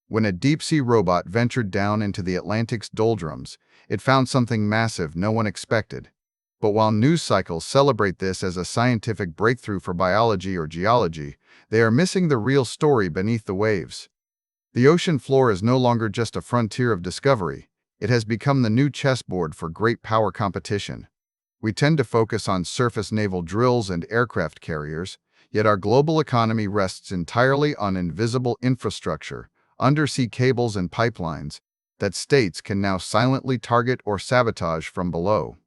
When a deep-sea robot ventured down into the Atlantic's doldrums, it found something massive no one expected. But while news cycles celebrate this as a scientific breakthrough for biology or geology, they are missing the real story beneath the waves. The ocean floor is no longer just a frontier of discovery. It has become the new chessboard for great power competition. We tend to focus on surface naval drills and aircraft carriers, yet our global economy rests entirely on invisible infrastructure, undersea cables and pipelines, that states can now silently target or sabotage from below.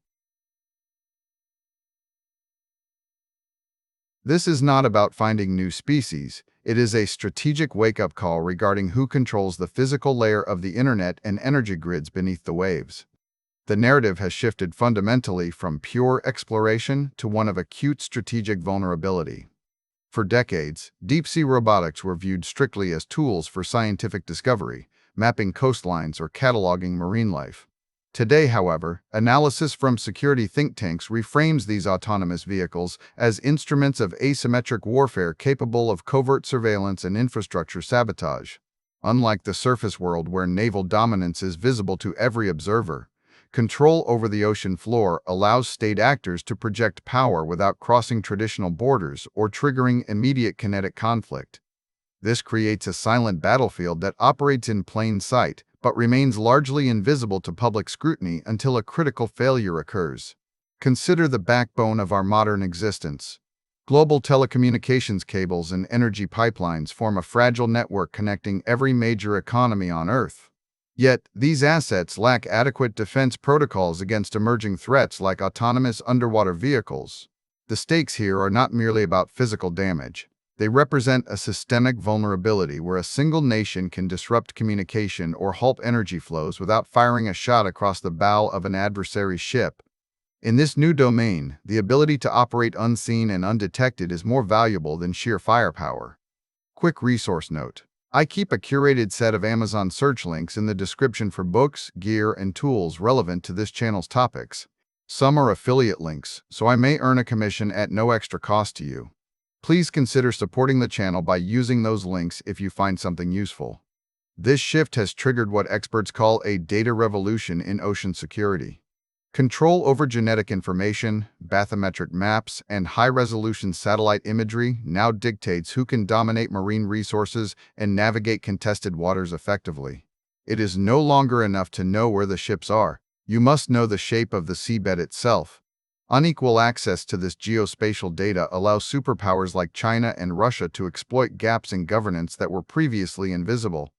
This is not about finding new species. It is a strategic wake-up call regarding who controls the physical layer of the internet and energy grids beneath the waves. The narrative has shifted fundamentally from pure exploration to one of acute strategic vulnerability. For decades, deep-sea robotics were viewed strictly as tools for scientific discovery, mapping coastlines or cataloging marine life. Today, however, analysis from security think tanks reframes these autonomous vehicles as instruments of asymmetric warfare capable of covert surveillance and infrastructure sabotage. Unlike the surface world where naval dominance is visible to every observer, control over the ocean floor allows state actors to project power without crossing traditional borders or triggering immediate kinetic conflict. This creates a silent battlefield that operates in plain sight, but remains largely invisible to public scrutiny until a critical failure occurs. Consider the backbone of our modern existence. Global telecommunications cables and energy pipelines form a fragile network connecting every major economy on Earth. Yet, these assets lack adequate defense protocols against emerging threats like autonomous underwater vehicles. The stakes here are not merely about physical damage. They represent a systemic vulnerability where a single nation can disrupt communication or halt energy flows without firing a shot across the bow of an adversary's ship. In this new domain, the ability to operate unseen and undetected is more valuable than sheer firepower. Quick resource note. I keep a curated set of Amazon search links in the description for books, gear, and tools relevant to this channel's topics. Some are affiliate links, so I may earn a commission at no extra cost to you. Please consider supporting the channel by using those links if you find something useful. This shift has triggered what experts call a data revolution in ocean security. Control over genetic information, bathymetric maps, and high-resolution satellite imagery now dictates who can dominate marine resources and navigate contested waters effectively. It is no longer enough to know where the ships are. You must know the shape of the seabed itself. Unequal access to this geospatial data allows superpowers like China and Russia to exploit gaps in governance that were previously invisible.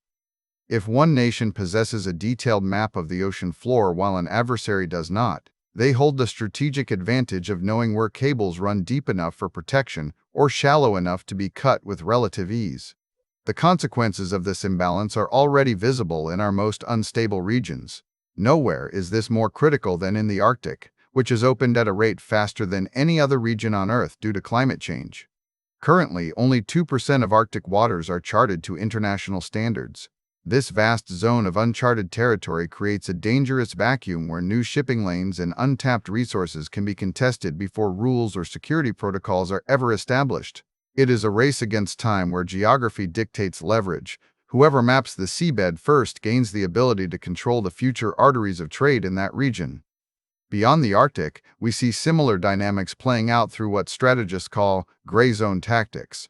If one nation possesses a detailed map of the ocean floor while an adversary does not, they hold the strategic advantage of knowing where cables run deep enough for protection or shallow enough to be cut with relative ease. The consequences of this imbalance are already visible in our most unstable regions. Nowhere is this more critical than in the Arctic, which has opened at a rate faster than any other region on Earth due to climate change. Currently, only 2% of Arctic waters are charted to international standards. This vast zone of uncharted territory creates a dangerous vacuum where new shipping lanes and untapped resources can be contested before rules or security protocols are ever established. It is a race against time where geography dictates leverage. Whoever maps the seabed first gains the ability to control the future arteries of trade in that region. Beyond the Arctic, we see similar dynamics playing out through what strategists call gray zone tactics.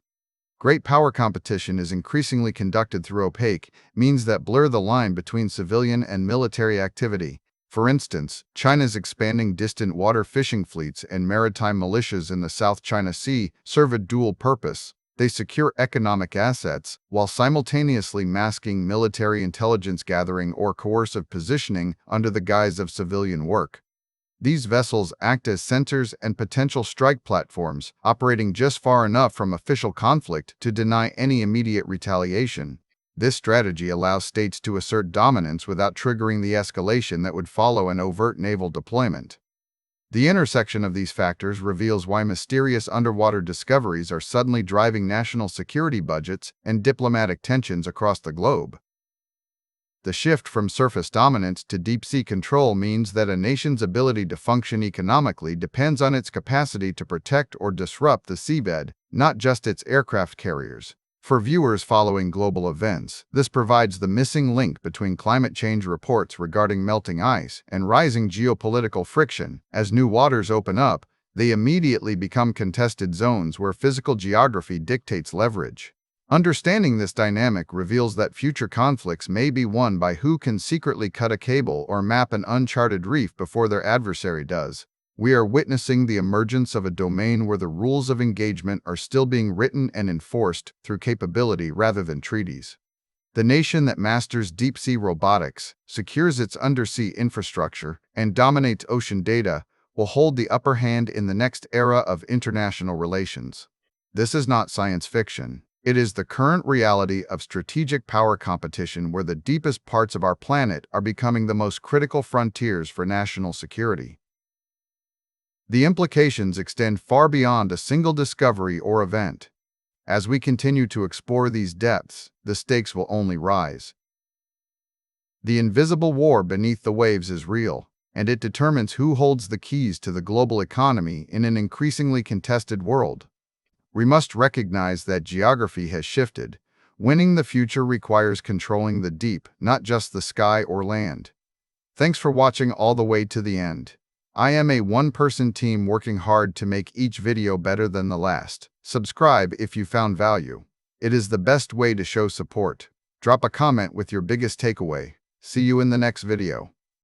Great power competition is increasingly conducted through opaque means that blur the line between civilian and military activity. For instance, China's expanding distant water fishing fleets and maritime militias in the South China Sea serve a dual purpose. They secure economic assets while simultaneously masking military intelligence gathering or coercive positioning under the guise of civilian work. These vessels act as sensors and potential strike platforms, operating just far enough from official conflict to deny any immediate retaliation. This strategy allows states to assert dominance without triggering the escalation that would follow an overt naval deployment. The intersection of these factors reveals why mysterious underwater discoveries are suddenly driving national security budgets and diplomatic tensions across the globe. The shift from surface dominance to deep-sea control means that a nation's ability to function economically depends on its capacity to protect or disrupt the seabed, not just its aircraft carriers. For viewers following global events, this provides the missing link between climate change reports regarding melting ice and rising geopolitical friction. As new waters open up, they immediately become contested zones where physical geography dictates leverage. Understanding this dynamic reveals that future conflicts may be won by who can secretly cut a cable or map an uncharted reef before their adversary does. We are witnessing the emergence of a domain where the rules of engagement are still being written and enforced through capability rather than treaties. The nation that masters deep-sea robotics, secures its undersea infrastructure, and dominates ocean data will hold the upper hand in the next era of international relations. This is not science fiction. It is the current reality of strategic power competition where the deepest parts of our planet are becoming the most critical frontiers for national security. The implications extend far beyond a single discovery or event. As we continue to explore these depths, the stakes will only rise. The invisible war beneath the waves is real, and it determines who holds the keys to the global economy in an increasingly contested world. We must recognize that geography has shifted. Winning the future requires controlling the deep, not just the sky or land. Thanks for watching all the way to the end. I am a one-person team working hard to make each video better than the last. Subscribe if you found value. It is the best way to show support. Drop a comment with your biggest takeaway. See you in the next video.